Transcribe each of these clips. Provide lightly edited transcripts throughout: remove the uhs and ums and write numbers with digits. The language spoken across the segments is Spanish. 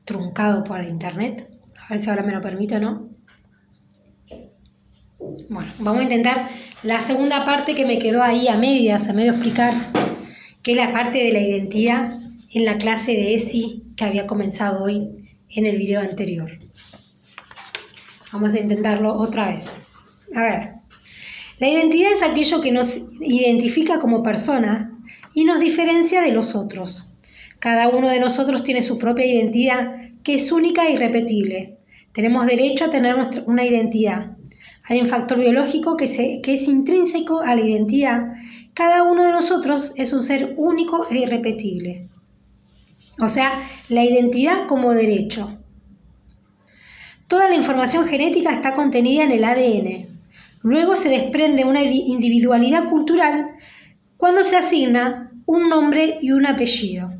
truncado por el internet. A ver si ahora me lo permite o no. Bueno, vamos a intentar la segunda parte que me quedó ahí a medias, a medio explicar, que es la parte de la identidad en la clase de ESI que había comenzado hoy en el video anterior. Vamos a intentarlo otra vez. A ver, la identidad es aquello que nos identifica como persona y nos diferencia de los otros. Cada uno de nosotros tiene su propia identidad, que es única e irrepetible. Tenemos derecho a tener una identidad. Hay un factor biológico que es intrínseco a la identidad. Cada uno de nosotros es un ser único e irrepetible. O sea, la identidad como derecho. Toda la información genética está contenida en el ADN. Luego se desprende una individualidad cultural cuando se asigna un nombre y un apellido.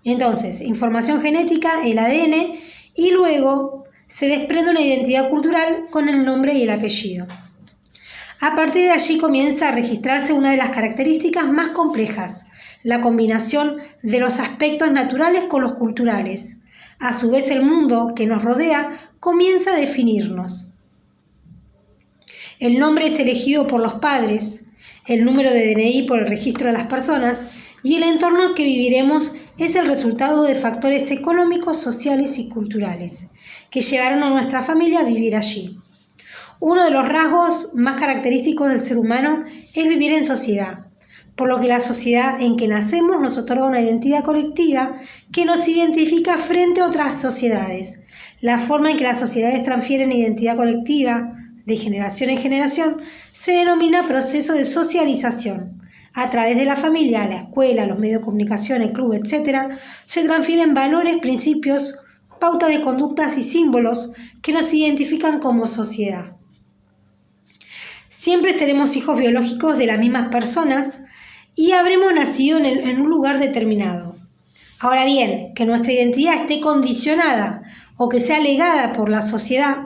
Entonces, información genética, el ADN, y luego se desprende una identidad cultural con el nombre y el apellido. A partir de allí comienza a registrarse una de las características más complejas, la combinación de los aspectos naturales con los culturales. A su vez, el mundo que nos rodea comienza a definirnos. El nombre es elegido por los padres, el número de DNI por el registro de las personas y el entorno en que viviremos es el resultado de factores económicos, sociales y culturales que llevaron a nuestra familia a vivir allí. Uno de los rasgos más característicos del ser humano es vivir en sociedad, por lo que la sociedad en que nacemos nos otorga una identidad colectiva que nos identifica frente a otras sociedades. La forma en que las sociedades transfieren identidad colectiva de generación en generación se denomina proceso de socialización. A través de la familia, la escuela, los medios de comunicación, el club, etc., se transfieren valores, principios, pautas de conductas y símbolos que nos identifican como sociedad. Siempre seremos hijos biológicos de las mismas personas y habremos nacido en un lugar determinado. Ahora bien, que nuestra identidad esté condicionada o que sea legada por la sociedad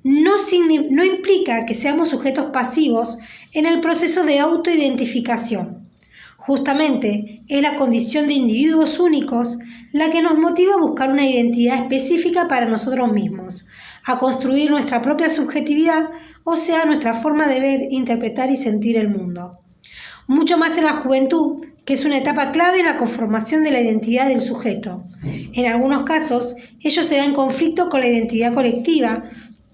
no implica que seamos sujetos pasivos en el proceso de autoidentificación. Justamente es la condición de individuos únicos la que nos motiva a buscar una identidad específica para nosotros mismos, a construir nuestra propia subjetividad, o sea, nuestra forma de ver, interpretar y sentir el mundo. Mucho más en la juventud, que es una etapa clave en la conformación de la identidad del sujeto. En algunos casos, ello se da en conflicto con la identidad colectiva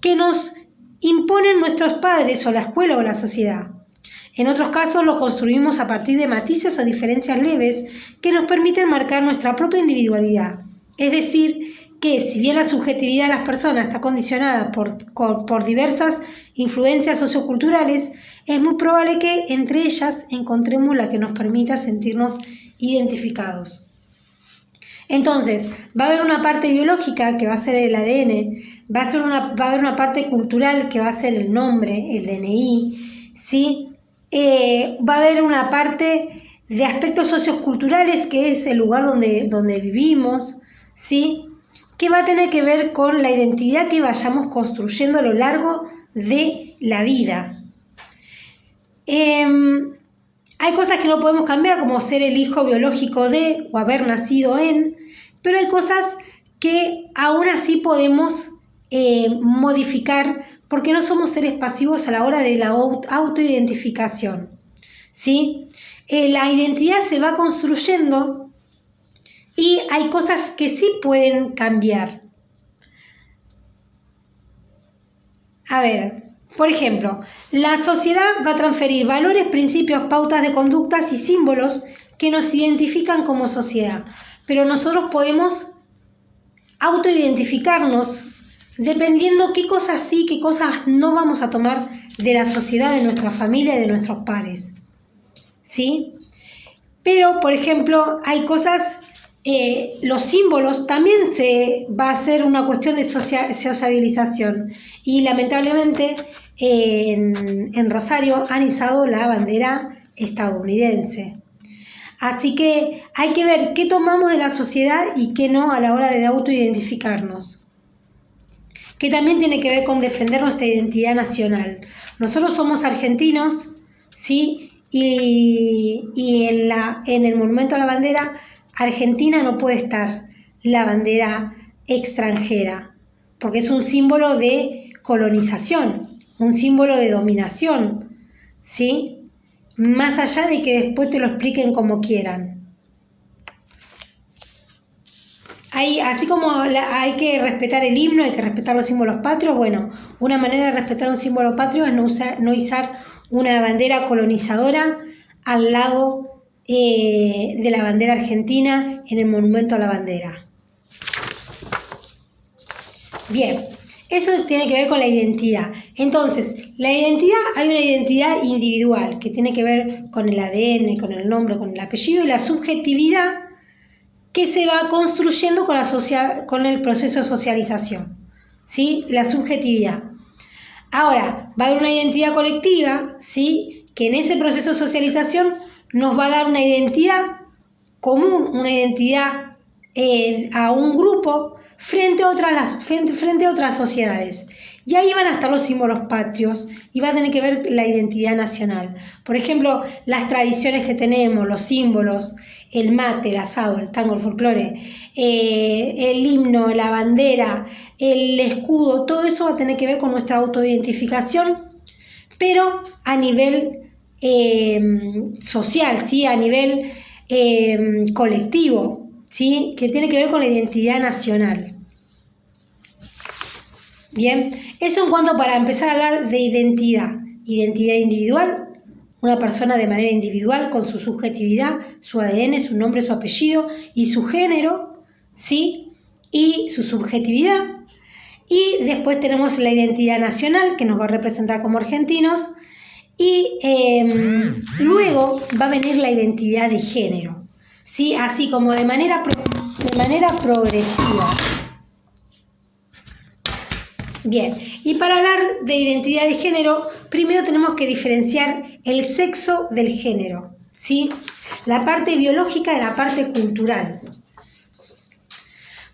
que nos imponen nuestros padres o la escuela o la sociedad. En otros casos lo construimos a partir de matices o diferencias leves que nos permiten marcar nuestra propia individualidad. Es decir, que si bien la subjetividad de las personas está condicionada por diversas influencias socioculturales, es muy probable que entre ellas encontremos la que nos permita sentirnos identificados. Entonces, va a haber una parte biológica que va a ser el ADN, va a haber una parte cultural que va a ser el nombre, el DNI, ¿sí? Va a haber una parte de aspectos socioculturales que es el lugar donde vivimos, ¿sí? Que va a tener que ver con la identidad que vayamos construyendo a lo largo de la vida. Hay cosas que no podemos cambiar, como ser el hijo biológico de o haber nacido en, pero hay cosas que aún así podemos modificar porque no somos seres pasivos a la hora de la autoidentificación, ¿sí? La identidad se va construyendo y hay cosas que sí pueden cambiar. A ver, por ejemplo, la sociedad va a transferir valores, principios, pautas de conductas y símbolos que nos identifican como sociedad, pero nosotros podemos autoidentificarnos dependiendo qué cosas sí, qué cosas no vamos a tomar de la sociedad, de nuestra familia y de nuestros pares, ¿sí? Pero, por ejemplo, hay cosas, los símbolos también va a ser una cuestión de sociabilización y lamentablemente en Rosario han izado la bandera estadounidense. Así que hay que ver qué tomamos de la sociedad y qué no a la hora de autoidentificarnos. Que también tiene que ver con defender nuestra identidad nacional. Nosotros somos argentinos, ¿sí? Y en el monumento a la bandera, Argentina no puede estar la bandera extranjera, porque es un símbolo de colonización, un símbolo de dominación, ¿sí? Más allá de que después te lo expliquen como quieran. Así como hay que respetar el himno, hay que respetar los símbolos patrios, bueno, una manera de respetar un símbolo patrio es no izar una bandera colonizadora al lado de la bandera argentina en el monumento a la bandera. Bien, eso tiene que ver con la identidad. Entonces, la identidad, hay una identidad individual que tiene que ver con el ADN, con el nombre, con el apellido, y la subjetividad que se va construyendo con el proceso de socialización, ¿sí? La subjetividad. Ahora, va a haber una identidad colectiva, ¿sí? Que en ese proceso de socialización nos va a dar una identidad común, una identidad a un grupo frente a otras sociedades. Y ahí van a estar los símbolos patrios y va a tener que ver la identidad nacional. Por ejemplo, las tradiciones que tenemos, los símbolos, el mate, el asado, el tango, el folclore, el himno, la bandera, el escudo, todo eso va a tener que ver con nuestra autoidentificación, pero a nivel social, ¿sí? A nivel colectivo, ¿sí? Que tiene que ver con la identidad nacional. Bien, eso en cuanto para empezar a hablar de identidad. Identidad individual, una persona de manera individual con su subjetividad, su ADN, su nombre, su apellido y su género, ¿sí? Y su subjetividad. Y después tenemos la identidad nacional, que nos va a representar como argentinos. Y luego va a venir la identidad de género, ¿sí? Así como de manera progresiva. Bien, y para hablar de identidad de género, primero tenemos que diferenciar el sexo del género, ¿sí? La parte biológica de la parte cultural.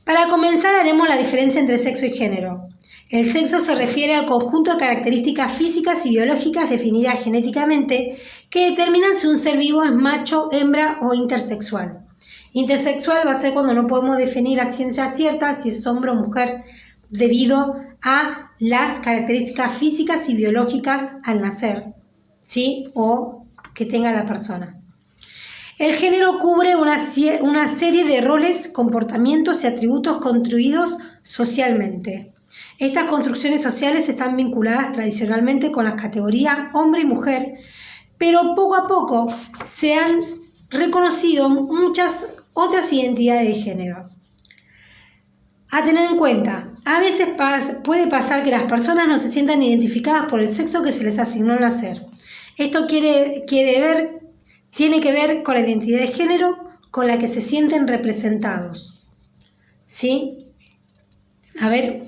Para comenzar haremos la diferencia entre sexo y género. El sexo se refiere al conjunto de características físicas y biológicas definidas genéticamente que determinan si un ser vivo es macho, hembra o intersexual. Intersexual va a ser cuando no podemos definir a ciencia cierta si es hombre o mujer debido a las características físicas y biológicas al nacer, ¿sí? O que tenga la persona. El género cubre una serie de roles, comportamientos y atributos construidos socialmente. Estas construcciones sociales están vinculadas tradicionalmente con las categorías hombre y mujer, pero poco a poco se han reconocido muchas otras identidades de género. A tener en cuenta, a veces puede pasar que las personas no se sientan identificadas por el sexo que se les asignó al nacer. Esto tiene que ver con la identidad de género con la que se sienten representados. ¿Sí? A ver.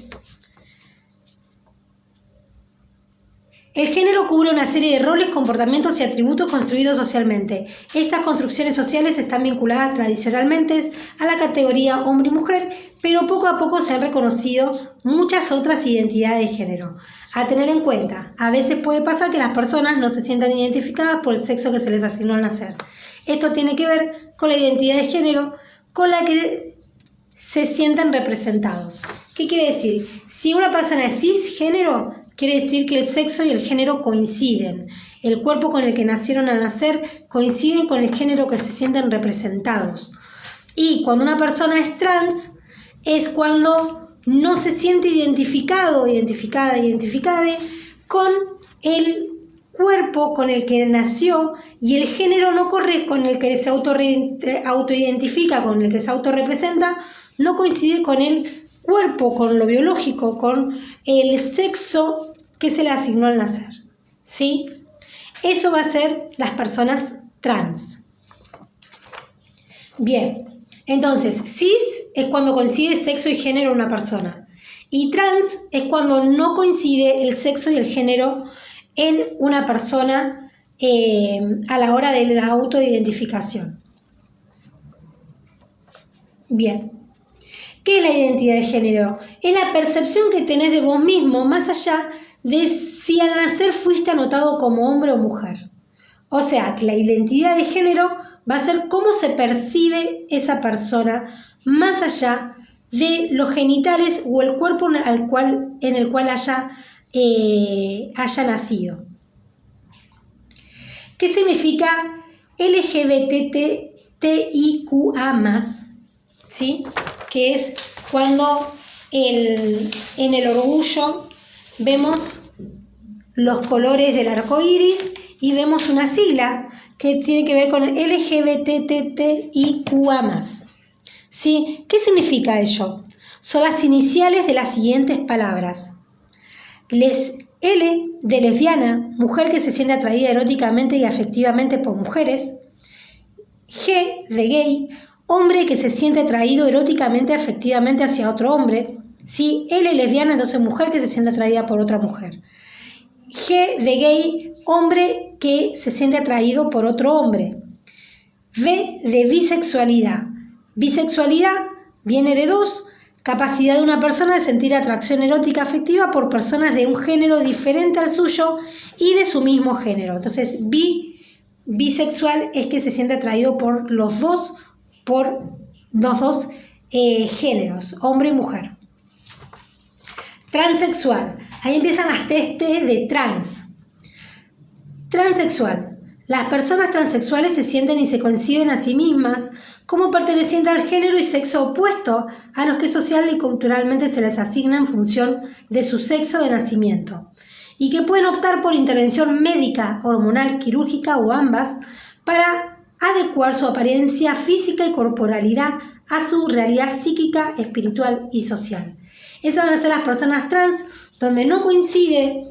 El género cubre una serie de roles, comportamientos y atributos construidos socialmente. Estas construcciones sociales están vinculadas tradicionalmente a la categoría hombre y mujer, pero poco a poco se han reconocido muchas otras identidades de género. A tener en cuenta, a veces puede pasar que las personas no se sientan identificadas por el sexo que se les asignó al nacer. Esto tiene que ver con la identidad de género con la que se sienten representados. ¿Qué quiere decir? Si una persona es cisgénero, quiere decir que el sexo y el género coinciden. El cuerpo con el que nacieron al nacer coincide con el género que se sienten representados. Y cuando una persona es trans, es cuando no se siente identificada con el cuerpo con el que nació y el género no corre con el que se autoidentifica, con el que se autorrepresenta, no coincide con el cuerpo, con lo biológico, con el sexo que se le asignó al nacer, ¿sí? Eso va a ser las personas trans. Bien, entonces, cis es cuando coincide sexo y género en una persona. Y trans es cuando no coincide el sexo y el género en una persona a la hora de la autoidentificación. Bien. ¿Qué es la identidad de género? Es la percepción que tenés de vos mismo, más allá de si al nacer fuiste anotado como hombre o mujer. O sea, que la identidad de género va a ser cómo se percibe esa persona, más allá de los genitales o el cuerpo en el cual haya nacido. ¿Qué significa LGBTIQA+? ¿Sí? Que es cuando en el orgullo vemos los colores del arco iris y vemos una sigla que tiene que ver con LGBTIQA+. ¿Sí? ¿Qué significa ello? Son las iniciales de las siguientes palabras. L de lesbiana, mujer que se siente atraída eróticamente y afectivamente por mujeres. G de gay, hombre que se siente atraído eróticamente, afectivamente hacia otro hombre. ¿Sí? L lesbiana, entonces mujer que se siente atraída por otra mujer. G de gay, hombre que se siente atraído por otro hombre. V de bisexualidad. Bisexualidad viene de 2, capacidad de una persona de sentir atracción erótica afectiva por personas de un género diferente al suyo y de su mismo género. Entonces, bisexual es que se siente atraído por los dos géneros, hombre y mujer. Transexual. Ahí empiezan las T de trans. Transexual. Las personas transexuales se sienten y se conciben a sí mismas como pertenecientes al género y sexo opuesto a los que social y culturalmente se les asigna en función de su sexo de nacimiento, y que pueden optar por intervención médica, hormonal, quirúrgica o ambas para adecuar su apariencia física y corporalidad a su realidad psíquica, espiritual y social. Esas van a ser las personas trans, donde no coincide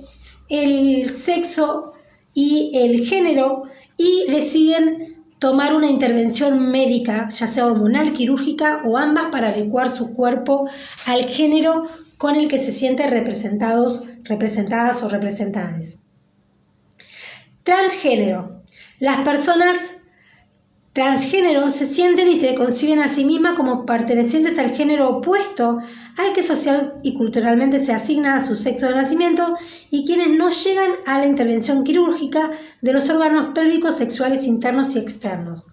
el sexo y el género y deciden tomar una intervención médica, ya sea hormonal, quirúrgica o ambas, para adecuar su cuerpo al género con el que se sienten representadas o representadas. Transgénero. Las personas transgénero se sienten y se conciben a sí mismas como pertenecientes al género opuesto al que social y culturalmente se asigna a su sexo de nacimiento, y quienes no llegan a la intervención quirúrgica de los órganos pélvicos sexuales internos y externos.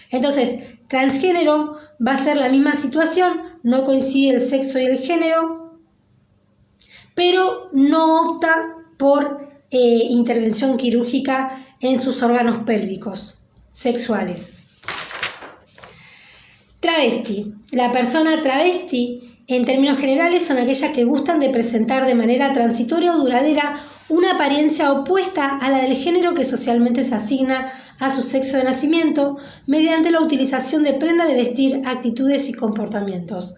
Entonces, transgénero va a ser la misma situación, no coincide el sexo y el género, pero no opta por intervención quirúrgica en sus órganos pélvicos sexuales. Travesti. La persona travesti, en términos generales, son aquellas que gustan de presentar de manera transitoria o duradera una apariencia opuesta a la del género que socialmente se asigna a su sexo de nacimiento mediante la utilización de prenda de vestir, actitudes y comportamientos.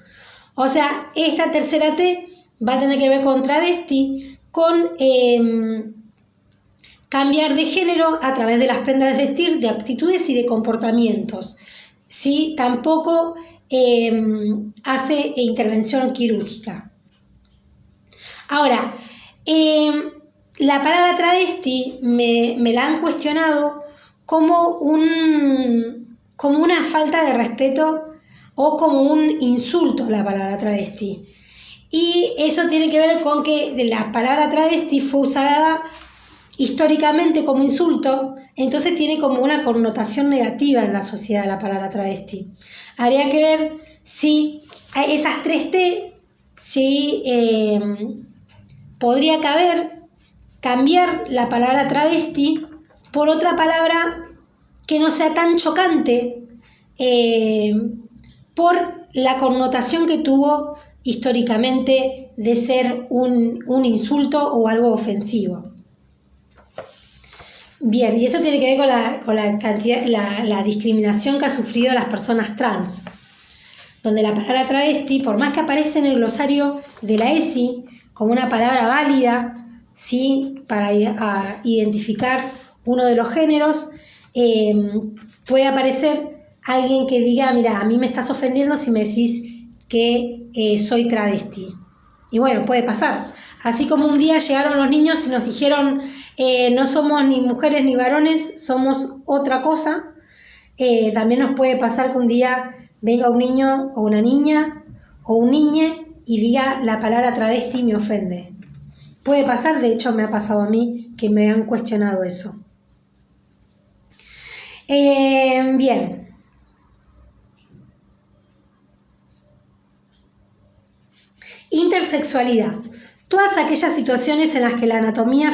O sea, esta tercera T va a tener que ver con travesti, con cambiar de género a través de las prendas de vestir, de actitudes y de comportamientos. ¿Sí? Tampoco hace intervención quirúrgica. Ahora, la palabra travesti me la han cuestionado como una falta de respeto o como un insulto, la palabra travesti. Y eso tiene que ver con que la palabra travesti fue usada históricamente como insulto, entonces tiene como una connotación negativa en la sociedad la palabra travesti. Habría que ver si esas 3 T, si podría cambiar la palabra travesti por otra palabra que no sea tan chocante por la connotación que tuvo históricamente de ser un insulto o algo ofensivo. Bien, y eso tiene que ver con la discriminación que ha sufrido las personas trans, donde la palabra travesti, por más que aparece en el glosario de la ESI como una palabra válida, ¿sí?, para identificar uno de los géneros, puede aparecer alguien que diga, mira, a mí me estás ofendiendo si me decís que soy travesti. Y bueno, puede pasar. Así como un día llegaron los niños y nos dijeron, no somos ni mujeres ni varones, somos otra cosa, también nos puede pasar que un día venga un niño o una niña o un niñe y diga la palabra travesti y me ofende. Puede pasar, de hecho me ha pasado a mí que me han cuestionado eso. Bien. Intersexualidad. Todas aquellas situaciones en las que la anatomía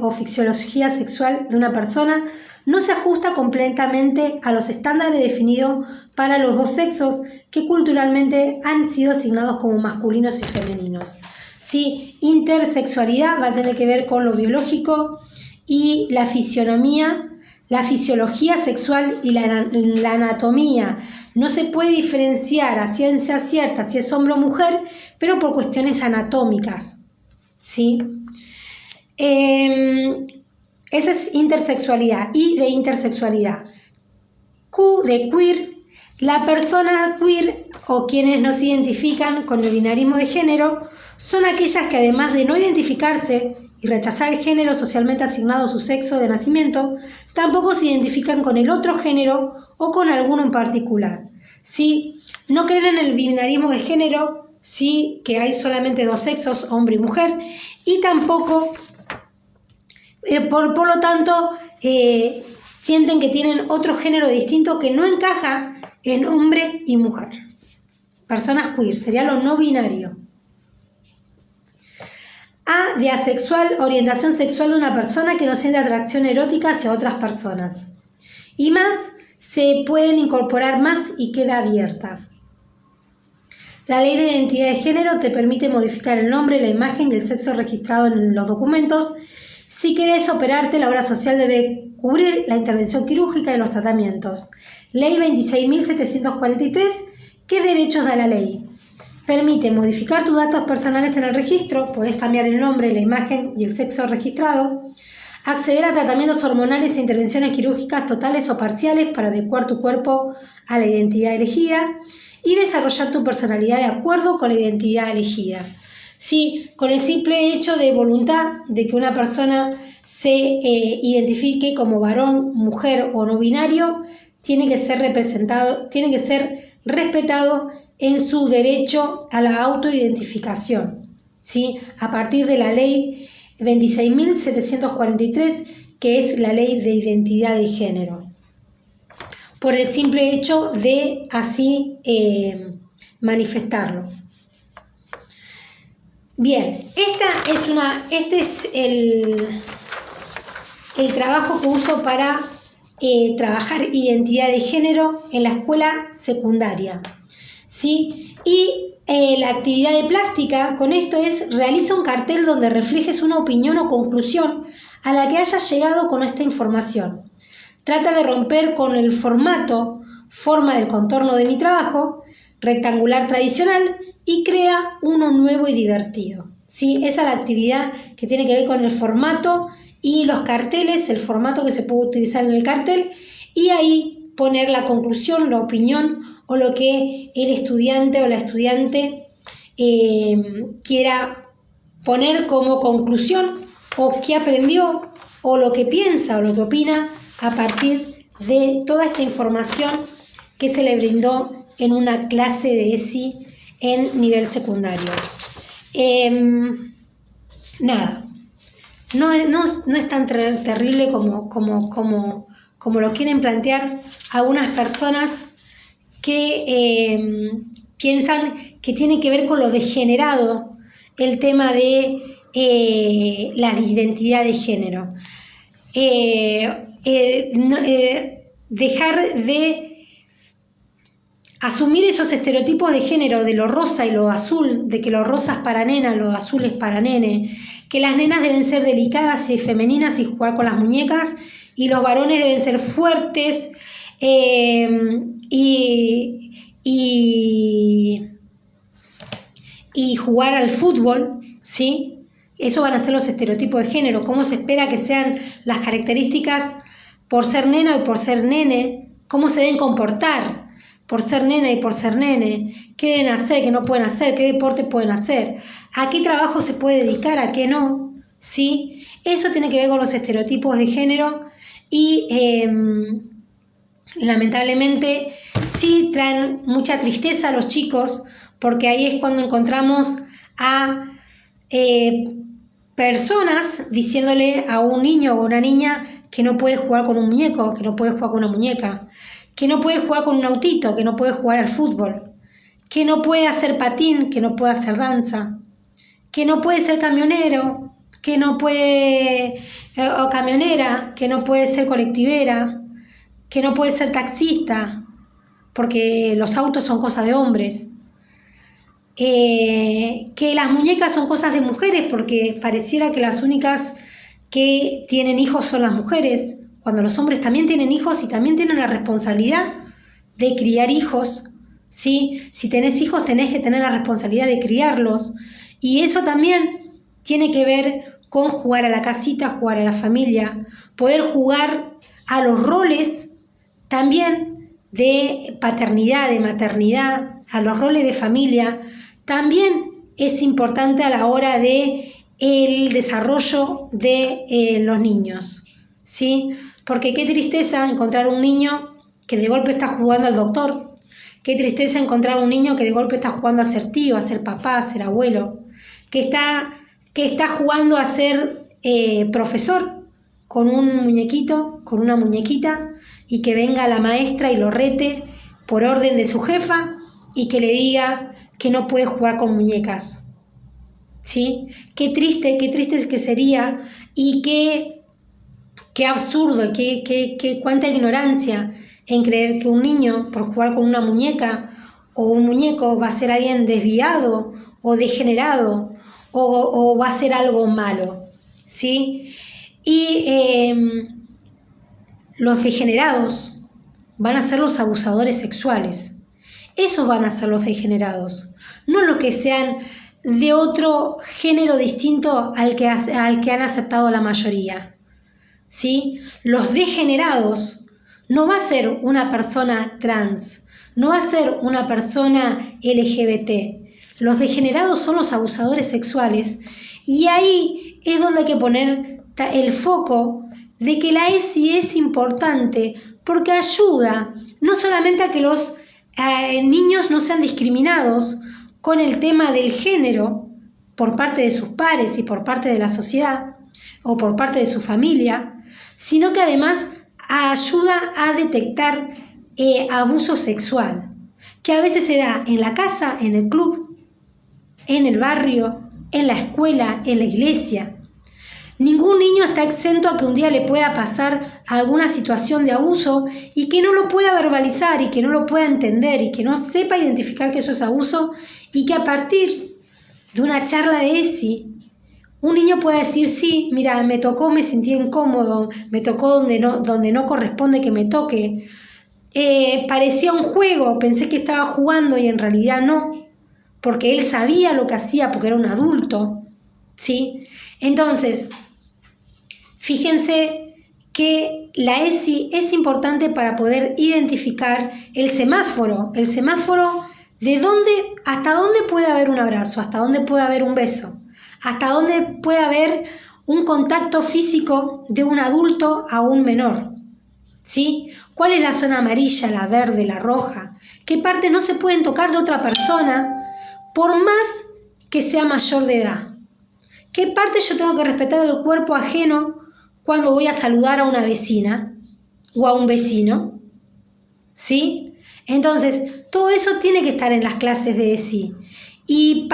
o fisiología sexual de una persona no se ajusta completamente a los estándares definidos para los dos sexos que culturalmente han sido asignados como masculinos y femeninos. Sí, intersexualidad va a tener que ver con lo biológico y la fisiología sexual y la anatomía. No se puede diferenciar a ciencia cierta si es hombre o mujer, pero por cuestiones anatómicas, ¿sí? Esa es intersexualidad. Y de intersexualidad. Q de queer. La persona queer o quienes no se identifican con el binarismo de género son aquellas que, además de no identificarse y rechazar el género socialmente asignado a su sexo de nacimiento, tampoco se identifican con el otro género o con alguno en particular. ¿Sí? No creen en el binarismo de género, sí, que hay solamente dos sexos, hombre y mujer, y tampoco, por lo tanto, sienten que tienen otro género distinto que no encaja en hombre y mujer. Personas queer, sería lo no binario. A de asexual, orientación sexual de una persona que no siente atracción erótica hacia otras personas. Y más, se pueden incorporar más y queda abierta. La ley de identidad de género te permite modificar el nombre, la imagen y el sexo registrado en los documentos. Si querés operarte, la obra social debe cubrir la intervención quirúrgica y los tratamientos. Ley 26.743, ¿qué derechos da la ley? Permite modificar tus datos personales en el registro, podés cambiar el nombre, la imagen y el sexo registrado, acceder a tratamientos hormonales e intervenciones quirúrgicas totales o parciales para adecuar tu cuerpo a la identidad elegida y desarrollar tu personalidad de acuerdo con la identidad elegida. Sí, con el simple hecho de voluntad de que una persona se identifique como varón, mujer o no binario, tiene que ser representado, tiene que ser respetado en su derecho a la autoidentificación, ¿sí? A partir de la ley 26.743, que es la ley de identidad de género, por el simple hecho de así manifestarlo. Bien, este es el trabajo que uso para trabajar identidad de género en la escuela secundaria, ¿sí? Y la actividad de plástica con esto es: realiza un cartel donde reflejes una opinión o conclusión a la que hayas llegado con esta información. Trata de romper con el forma del contorno de mi trabajo, rectangular tradicional, y crea uno nuevo y divertido, ¿sí? Esa es la actividad que tiene que ver con el formato y los carteles, el formato que se puede utilizar en el cartel, y ahí poner la conclusión, la opinión o lo que el estudiante o la estudiante quiera poner como conclusión, o qué aprendió, o lo que piensa o lo que opina a partir de toda esta información que se le brindó en una clase de ESI en nivel secundario. Nada, no es tan terrible como lo quieren plantear algunas personas que piensan que tiene que ver con lo degenerado el tema de la identidad de género. Dejar de asumir esos estereotipos de género de lo rosa y lo azul, de que lo rosa es para nena, lo azul es para nene, que las nenas deben ser delicadas y femeninas y jugar con las muñecas, y los varones deben ser fuertes y jugar al fútbol, ¿sí? Eso van a ser los estereotipos de género. ¿Cómo se espera que sean las características por ser nena y por ser nene? ¿Cómo se deben comportar por ser nena y por ser nene? ¿Qué deben hacer, qué no pueden hacer? ¿Qué deporte pueden hacer? ¿A qué trabajo se puede dedicar, a qué no? ¿Sí? Eso tiene que ver con los estereotipos de género y lamentablemente sí traen mucha tristeza a los chicos, porque ahí es cuando encontramos a personas diciéndole a un niño o una niña que no puede jugar con un muñeco, que no puede jugar con una muñeca, que no puede jugar con un autito, que no puede jugar al fútbol, que no puede hacer patín, que no puede hacer danza, que no puede ser camionero, que no puede, o camionera, que no puede ser colectivera, que no puede ser taxista, porque los autos son cosas de hombres, que las muñecas son cosas de mujeres, porque pareciera que las únicas que tienen hijos son las mujeres, cuando los hombres también tienen hijos y también tienen la responsabilidad de criar hijos, ¿sí? Si tenés hijos tenés que tener la responsabilidad de criarlos, y eso también tiene que ver con jugar a la casita, jugar a la familia, poder jugar a los roles también de paternidad, de maternidad, a los roles de familia, también es importante a la hora de el desarrollo de los niños, ¿sí? Porque qué tristeza encontrar un niño que de golpe está jugando al doctor, qué tristeza encontrar un niño que de golpe está jugando a ser tío, a ser papá, a ser abuelo, que está jugando a ser profesor con un muñequito, con una muñequita, y que venga la maestra y lo rete por orden de su jefa y que le diga que no puede jugar con muñecas, ¿sí? Qué triste que sería, y qué absurdo, cuánta ignorancia en creer que un niño por jugar con una muñeca o un muñeco va a ser alguien desviado o degenerado o va a ser algo malo, ¿sí? Y los degenerados van a ser los abusadores sexuales. Esos van a ser los degenerados, no los que sean de otro género distinto al que han aceptado la mayoría, ¿sí? Los degenerados no va a ser una persona trans, no va a ser una persona LGBT. Los degenerados son los abusadores sexuales, y ahí es donde hay que poner el foco de que la ESI es importante porque ayuda no solamente a que los niños no sean discriminados con el tema del género por parte de sus pares y por parte de la sociedad o por parte de su familia, sino que además ayuda a detectar abuso sexual, que a veces se da en la casa, en el club, en el barrio, en la escuela, en la iglesia. Ningún niño está exento a que un día le pueda pasar alguna situación de abuso y que no lo pueda verbalizar y que no lo pueda entender y que no sepa identificar que eso es abuso, y que a partir de una charla de ESI un niño pueda decir: sí, mira, me tocó, me sentí incómodo, me tocó donde no corresponde que me toque, parecía un juego, pensé que estaba jugando y en realidad no, porque él sabía lo que hacía porque era un adulto, ¿sí? Entonces, fíjense que la ESI es importante para poder identificar el semáforo de hasta dónde puede haber un abrazo, hasta dónde puede haber un beso, hasta dónde puede haber un contacto físico de un adulto a un menor, ¿sí? ¿Cuál es la zona amarilla, la verde, la roja? ¿Qué partes no se pueden tocar de otra persona por más que sea mayor de edad? ¿Qué parte yo tengo que respetar del cuerpo ajeno cuando voy a saludar a una vecina o a un vecino? ¿Sí? Entonces, todo eso tiene que estar en las clases de ESI. Y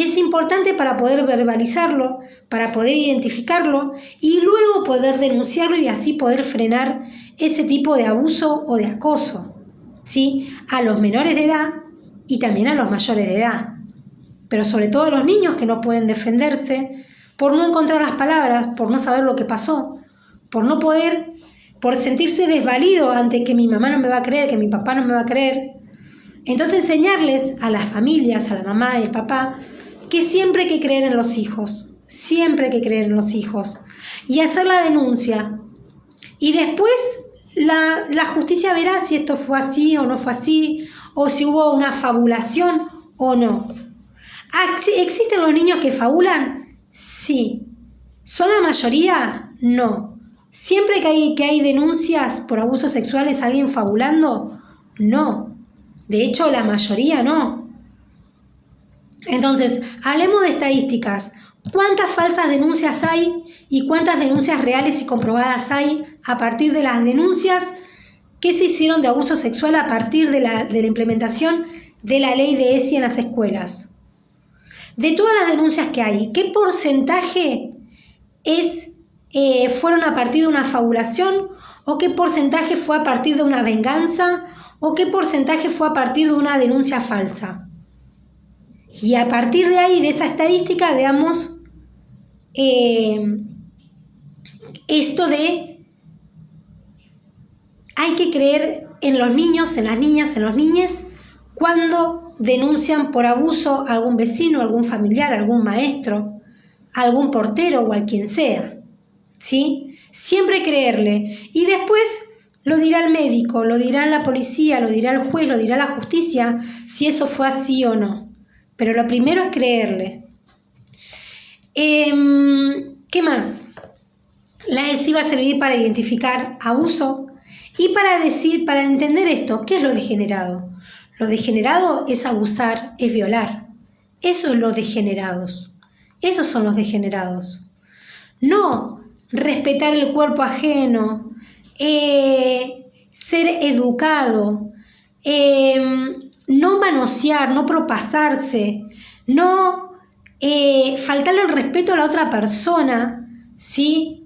es importante para poder verbalizarlo, para poder identificarlo y luego poder denunciarlo y así poder frenar ese tipo de abuso o de acoso, ¿sí? A los menores de edad y también a los mayores de edad. Pero sobre todo a los niños que no pueden defenderse por no encontrar las palabras, por no saber lo que pasó, por sentirse desvalido ante que mi mamá no me va a creer, que mi papá no me va a creer. Entonces enseñarles a las familias, a la mamá y al papá, que siempre hay que creer en los hijos, y hacer la denuncia. Y después la justicia verá si esto fue así o no fue así, o si hubo una fabulación o no. ¿Existen los niños que fabulan? Sí. ¿Son la mayoría? No. ¿Siempre que hay denuncias por abusos sexuales alguien fabulando? No. De hecho, la mayoría no. Entonces, hablemos de estadísticas. ¿Cuántas falsas denuncias hay y cuántas denuncias reales y comprobadas hay a partir de las denuncias que se hicieron de abuso sexual a partir de la implementación de la ley de ESI en las escuelas. De todas las denuncias que hay, ¿qué porcentaje fueron a partir de una fabulación? ¿O qué porcentaje fue a partir de una venganza? ¿O qué porcentaje fue a partir de una denuncia falsa? Y a partir de ahí, de esa estadística, veamos esto de hay que creer en los niños, en las niñas, en los niñes, cuando denuncian por abuso a algún vecino, a algún familiar, a algún maestro, a algún portero o a quien sea, ¿sí? Siempre creerle. Y después lo dirá el médico, lo dirá la policía, lo dirá el juez, lo dirá la justicia, si eso fue así o no. Pero lo primero es creerle. ¿Qué más? La ESI va a servir para identificar abuso y para entender esto, ¿qué es lo degenerado? Lo degenerado es abusar, es violar. Eso es los degenerados. Esos son los degenerados. No respetar el cuerpo ajeno, ser educado, no manosear, no propasarse, no faltarle el respeto a la otra persona, ¿sí?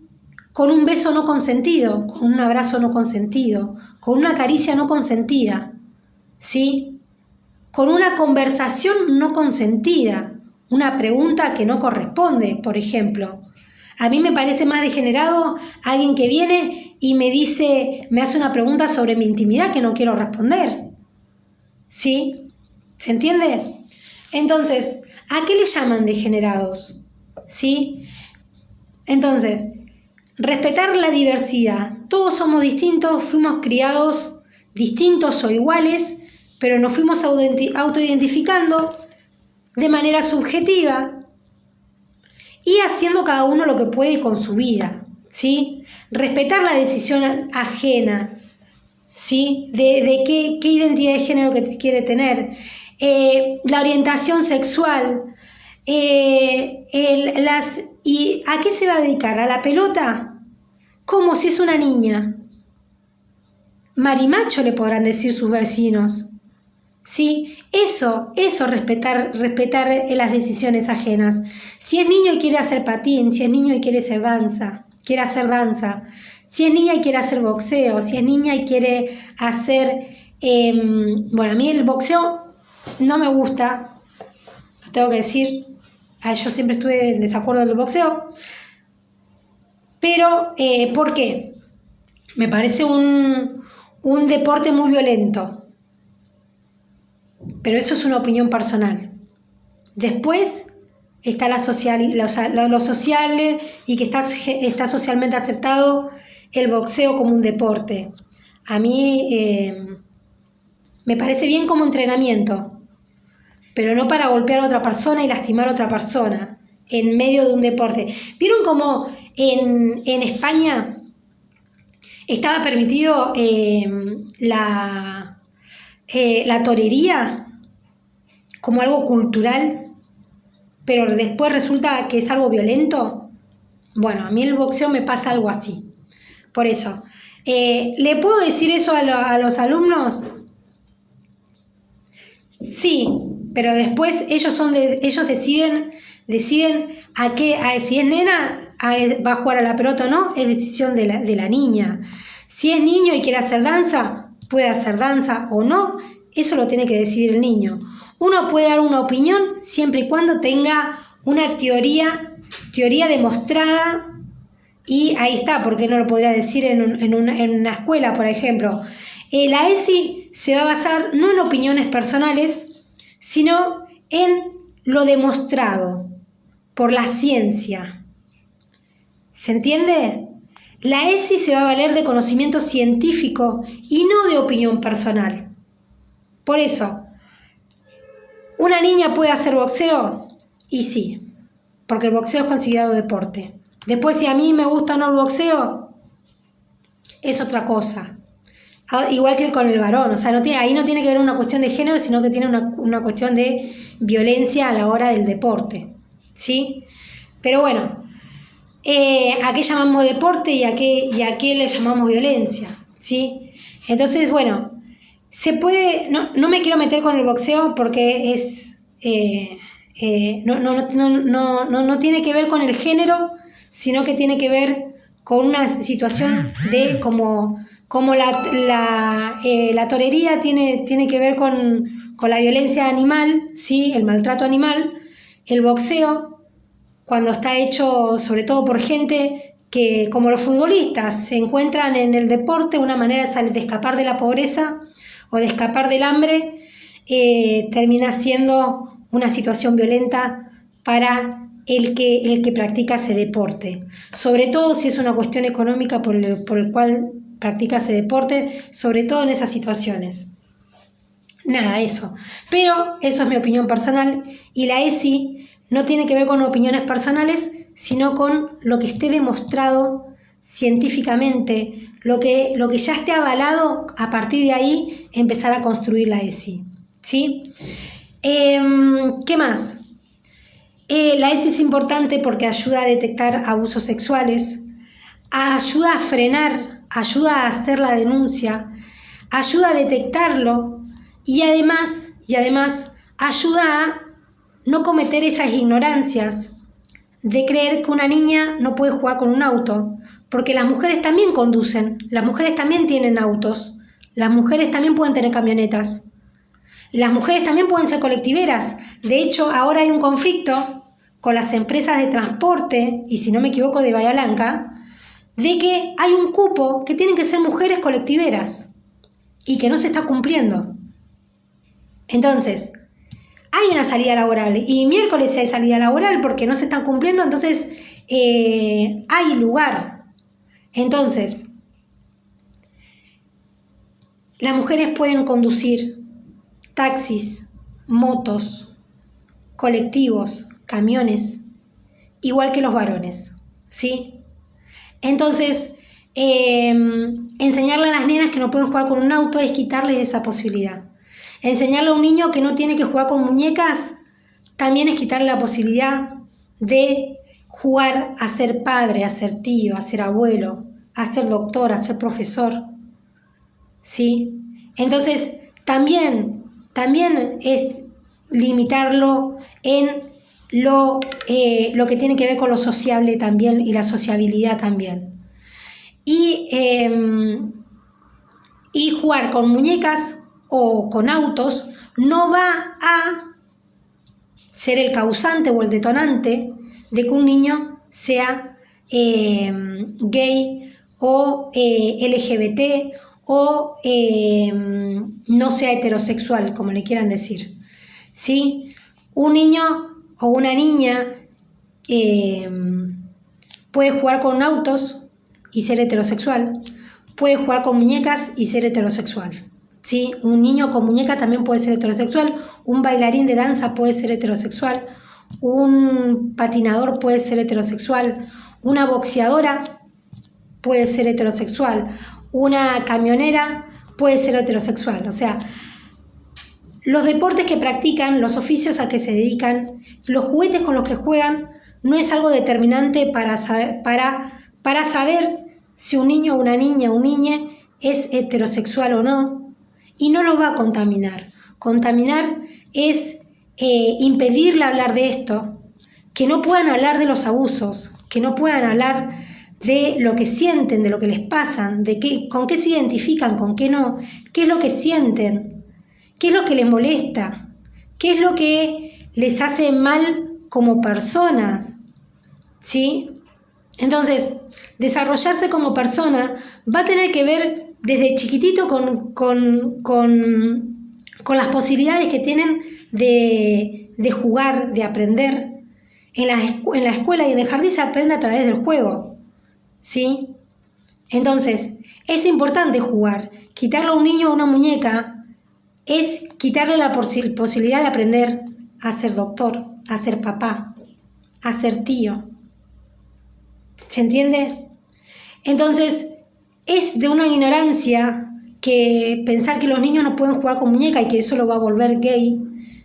Con un beso no consentido, con un abrazo no consentido, con una caricia no consentida, ¿sí? Con una conversación no consentida, una pregunta que no corresponde, por ejemplo. A mí me parece más degenerado alguien que viene y me hace una pregunta sobre mi intimidad que no quiero responder, ¿sí? ¿Se entiende? Entonces, ¿a qué le llaman degenerados? ¿Sí? Entonces, respetar la diversidad. Todos somos distintos, fuimos criados distintos o iguales, pero nos fuimos autoidentificando de manera subjetiva y haciendo cada uno lo que puede con su vida, ¿sí? Respetar la decisión ajena, ¿sí? De qué identidad de género que quiere tener, la orientación sexual, ¿y a qué se va a dedicar? ¿A la pelota? Como si es una niña. Marimacho le podrán decir sus vecinos. ¿Sí? Eso, respetar las decisiones ajenas. Si es niño y quiere hacer patín, si es niño y quiere hacer danza, si es niña y quiere hacer boxeo, si es niña y quiere hacer... bueno, a mí el boxeo no me gusta, lo tengo que decir, yo siempre estuve en desacuerdo del boxeo, pero ¿por qué? Me parece un deporte muy violento, pero eso es una opinión personal. Después está lo social y que está socialmente aceptado el boxeo como un deporte. A mí me parece bien como entrenamiento, pero no para golpear a otra persona y lastimar a otra persona en medio de un deporte. ¿Vieron cómo en España estaba permitido la torería como algo cultural, pero después resulta que es algo violento? Bueno, a mí el boxeo me pasa algo así. Por eso, ¿le puedo decir eso a los alumnos? Sí, pero después ellos deciden si es nena va a jugar a la pelota o no, es decisión de la niña. Si es niño y quiere hacer danza, puede hacer danza o no, eso lo tiene que decidir el niño. Uno puede dar una opinión siempre y cuando tenga una teoría demostrada, y ahí está, porque no lo podría decir en una escuela, por ejemplo. La ESI se va a basar no en opiniones personales, sino en lo demostrado por la ciencia. ¿Se entiende? La ESI se va a valer de conocimiento científico y no de opinión personal. Por eso, ¿una niña puede hacer boxeo? Y sí, porque el boxeo es considerado deporte. Después, si a mí me gusta o no el boxeo, es otra cosa. Igual que con el varón, o sea, ahí no tiene que ver una cuestión de género, sino que tiene una cuestión de violencia a la hora del deporte, ¿sí? Pero bueno, ¿a qué llamamos deporte y a qué le llamamos violencia? ¿Sí? Entonces, bueno, Se puede, no me quiero meter con el boxeo porque no tiene que ver con el género, sino que tiene que ver con una situación de como la torería tiene que ver con la violencia animal, ¿sí? El maltrato animal. El boxeo, cuando está hecho sobre todo por gente que, como los futbolistas, se encuentran en el deporte una manera de escapar de la pobreza o de escapar del hambre, termina siendo una situación violenta para el que practica ese deporte. Sobre todo si es una cuestión económica por el cual practica ese deporte, sobre todo en esas situaciones. Nada, eso. Pero eso es mi opinión personal y la ESI no tiene que ver con opiniones personales, sino con lo que esté demostrado científicamente, lo que ya esté avalado, a partir de ahí empezar a construir la ESI. ¿Sí? ¿Qué más? La ESI es importante porque ayuda a detectar abusos sexuales, ayuda a frenar, ayuda a hacer la denuncia, ayuda a detectarlo y además ayuda a no cometer esas ignorancias de creer que una niña no puede jugar con un auto, porque las mujeres también conducen, las mujeres también tienen autos, las mujeres también pueden tener camionetas, las mujeres también pueden ser colectiveras. De hecho, ahora hay un conflicto con las empresas de transporte, y si no me equivoco de Bahía Blanca, de que hay un cupo que tienen que ser mujeres colectiveras y que no se está cumpliendo. Entonces, hay una salida laboral y miércoles hay salida laboral porque no se están cumpliendo, entonces hay lugar. Entonces, las mujeres pueden conducir taxis, motos, colectivos, camiones, igual que los varones, ¿sí? Entonces, enseñarle a las nenas que no pueden jugar con un auto es quitarles esa posibilidad. Enseñarle a un niño que no tiene que jugar con muñecas también es quitarle la posibilidad de jugar a ser padre, a ser tío, a ser abuelo, a ser doctor, a ser profesor, ¿sí? Entonces, también es limitarlo en lo que tiene que ver con lo sociable también y la sociabilidad también. Y jugar con muñecas o con autos no va a ser el causante o el detonante de que un niño sea gay o LGBT o no sea heterosexual, como le quieran decir, ¿sí? Un niño o una niña puede jugar con autos y ser heterosexual, puede jugar con muñecas y ser heterosexual, ¿sí? Un niño con muñeca también puede ser heterosexual, un bailarín de danza puede ser heterosexual, un patinador puede ser heterosexual, una boxeadora puede ser heterosexual, una camionera puede ser heterosexual. O sea, los deportes que practican, los oficios a que se dedican, los juguetes con los que juegan, no es algo determinante para saber si un niño o una niña o un niñe es heterosexual o no, y no lo va a contaminar. Contaminar es impedirle hablar de esto, que no puedan hablar de los abusos, que no puedan hablar de lo que sienten, de lo que les pasan, con qué se identifican, con qué no, qué es lo que sienten, qué es lo que les molesta, qué es lo que les hace mal como personas, ¿sí? Entonces, desarrollarse como persona va a tener que ver desde chiquitito con las posibilidades que tienen de jugar, de aprender. En la escuela y en el jardín se aprende a través del juego, ¿sí? Entonces, es importante jugar. Quitarle a un niño o una muñeca es quitarle la posibilidad de aprender a ser doctor, a ser papá, a ser tío. ¿Se entiende? Entonces, es de una ignorancia que pensar que los niños no pueden jugar con muñeca y que eso lo va a volver gay,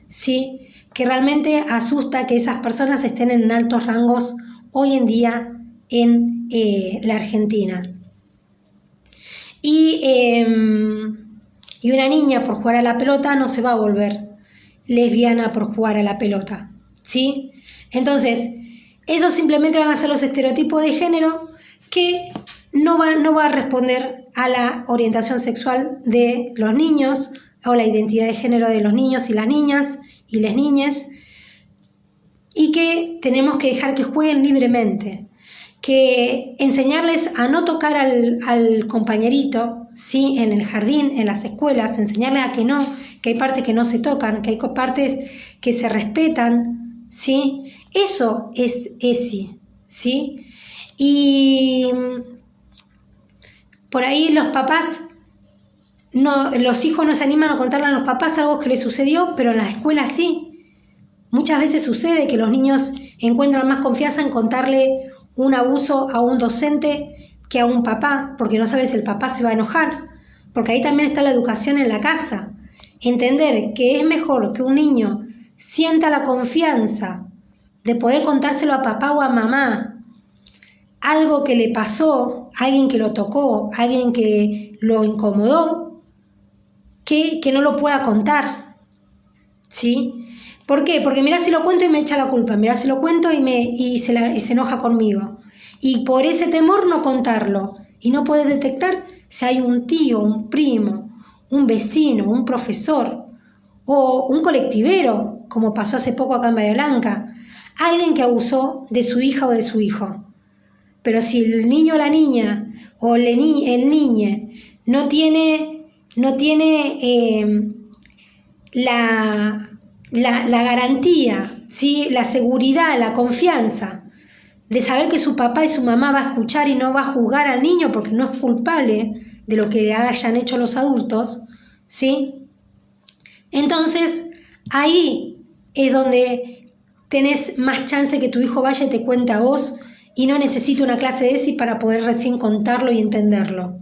¿sí? Que realmente asusta que esas personas estén en altos rangos hoy en día en la Argentina. Y Y una niña por jugar a la pelota no se va a volver lesbiana por jugar a la pelota, ¿sí? Entonces, esos simplemente van a ser los estereotipos de género que no va a responder a la orientación sexual de los niños o la identidad de género de los niños y las niñas y las niñas, y que tenemos que dejar que jueguen libremente, que enseñarles a no tocar al compañerito, ¿sí? En el jardín, en las escuelas, enseñarles a que no, que hay partes que no se tocan, que hay partes que se respetan, ¿sí? Eso es ESI, ¿sí? Y por ahí los papás, los hijos no se animan a contarle a los papás algo que les sucedió, pero en las escuelas sí. Muchas veces sucede que los niños encuentran más confianza en contarle un abuso a un docente que a un papá, porque no sabes si el papá se va a enojar, porque ahí también está la educación en la casa. Entender que es mejor que un niño sienta la confianza de poder contárselo a papá o a mamá, algo que le pasó, alguien que lo tocó, alguien que lo incomodó, que no lo pueda contar, ¿sí? ¿Por qué? Porque mirá si lo cuento y me echa la culpa, mirá si lo cuento y se enoja conmigo. Y por ese temor no contarlo. Y no puedes detectar si hay un tío, un primo, un vecino, un profesor o un colectivero, como pasó hace poco acá en Bahía Blanca, alguien que abusó de su hija o de su hijo. Pero si el niño o la niña o el niñe no tiene la garantía, ¿sí? La seguridad, la confianza de saber que su papá y su mamá va a escuchar y no va a juzgar al niño porque no es culpable de lo que hayan hecho los adultos, ¿sí? Entonces, ahí es donde tenés más chance que tu hijo vaya y te cuente a vos y no necesite una clase de ESI para poder recién contarlo y entenderlo.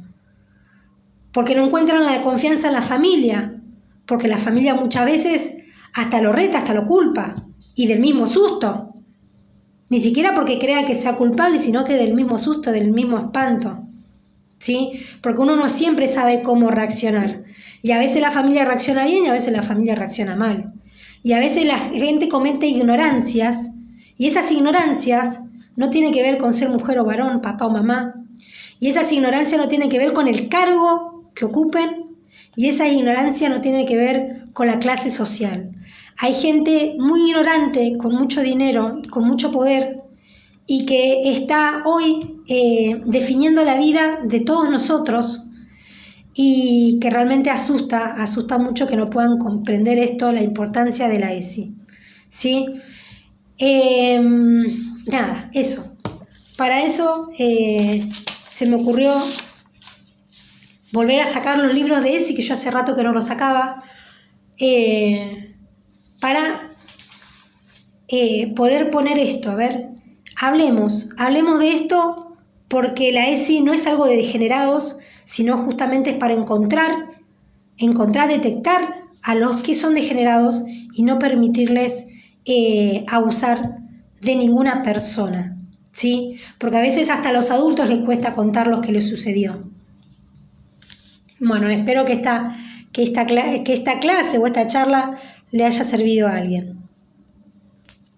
Porque no encuentran la confianza en la familia, porque la familia muchas veces hasta lo reta, hasta lo culpa, y del mismo susto. Ni siquiera porque crea que sea culpable, sino que del mismo susto, del mismo espanto, ¿sí? Porque uno no siempre sabe cómo reaccionar. Y a veces la familia reacciona bien y a veces la familia reacciona mal. Y a veces la gente comete ignorancias, y esas ignorancias no tienen que ver con ser mujer o varón, papá o mamá. Y esas ignorancias no tienen que ver con el cargo que ocupen, y esa ignorancia no tiene que ver con la clase social. Hay gente muy ignorante, con mucho dinero, con mucho poder, y que está hoy definiendo la vida de todos nosotros, y que realmente asusta mucho que no puedan comprender esto, la importancia de la ESI, ¿sí? Nada, eso. Para eso se me ocurrió volver a sacar los libros de ESI, que yo hace rato que no los sacaba, para poder poner esto. A ver, hablemos de esto, porque la ESI no es algo de degenerados, sino justamente es para encontrar, detectar a los que son degenerados y no permitirles abusar de ninguna persona, ¿sí? Porque a veces hasta a los adultos les cuesta contar lo que les sucedió. Bueno, espero que esta clase o esta charla le haya servido a alguien.